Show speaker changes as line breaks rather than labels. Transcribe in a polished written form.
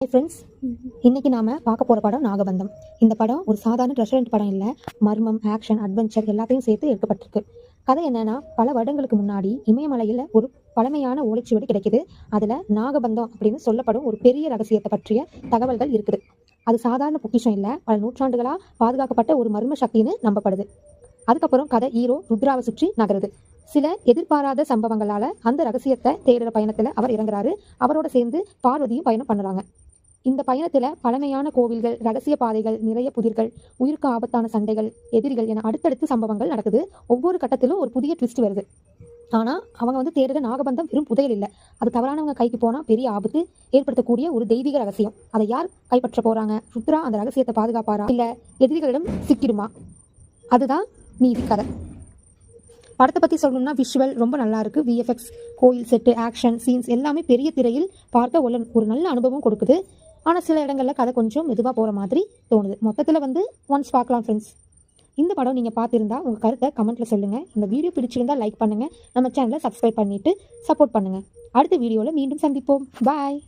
Hi friends, இன்னைக்கு நாம பார்க்க போகிற படம் நாகபந்தம். இந்த படம் ஒரு சாதாரண ரெஸ்டாரண்ட் படம் இல்லை. மர்மம், ஆக்ஷன், அட்வென்ச்சர் எல்லாத்தையும் சேர்த்து எடுக்கப்பட்டிருக்கு. கதை என்னன்னா, பல வருடங்களுக்கு முன்னாடி இமயமலையில் ஒரு பழமையான ஓலைச்சுவடி கிடைக்குது. அதில் நாகபந்தம் அப்படின்னு சொல்லப்படும் ஒரு பெரிய ரகசியத்தை பற்றிய தகவல்கள் இருக்குது. அது சாதாரண பொக்கிஷம் இல்லை, பல நூற்றாண்டுகளாக பாதுகாக்கப்பட்ட ஒரு மர்ம சக்தின்னு நம்பப்படுது. அதுக்கப்புறம் கதை ஹீரோ ருத்ராவை சுற்றி நகருது. சில எதிர்பாராத சம்பவங்களால அந்த ரகசியத்தை தேடுற பயணத்துல அவர் இறங்குறாரு. அவரோட சேர்ந்து பார்வதியும் பயணம் பண்ணுறாங்க. இந்த பயணத்துல பழமையான கோவில்கள், ரகசிய பாதைகள், நிறைய புதிர்கள், உயிருக்கு ஆபத்தான சண்டைகள், எதிரிகள் என அடுத்தடுத்து சம்பவங்கள் நடக்குது. ஒவ்வொரு கட்டத்திலும் ஒரு புதிய ட்விஸ்ட் வருது. ஆனா அவங்க தேடுற நாகபந்தம் வெறும் புதையல் இல்லை. அது தவறானவங்க கைக்கு போனா பெரிய ஆபத்து ஏற்படுத்தக்கூடிய ஒரு தெய்வீக ரகசியம். அதை யார் கைப்பற்ற போறாங்க? ருத்ரா அந்த ரகசியத்தை பாதுகாப்பாரா, இல்ல எதிரிகளிடம் சிக்கிடுமா? அதுதான் மீதி கதை. படத்தை பற்றி சொல்லணும்னா விஷுவல் ரொம்ப நல்லா இருக்குது. விஎஃப்எக்ஸ், கோயில் செட்டு, ஆக்ஷன் சீன்ஸ் எல்லாமே பெரிய திரையில் பார்க்க ஒரு நல்ல அனுபவம் கொடுக்குது. ஆனால் சில இடங்களில் கதை கொஞ்சம் மெதுவாக போகிற மாதிரி தோணுது. மொத்தத்தில் ஒன்ஸ் பார்க்கலாம் ஃப்ரெண்ட்ஸ். இந்த படம் நீங்கள் பார்த்துருந்தா உங்கள் கருத்தை கமெண்ட்டில் சொல்லுங்கள். இந்த வீடியோ பிடிச்சிருந்தா லைக் பண்ணுங்கள். நம்ம சேனலை சப்ஸ்கிரைப் பண்ணிவிட்டு சப்போர்ட் பண்ணுங்கள். அடுத்த வீடியோவில் மீண்டும் சந்திப்போம். பாய்.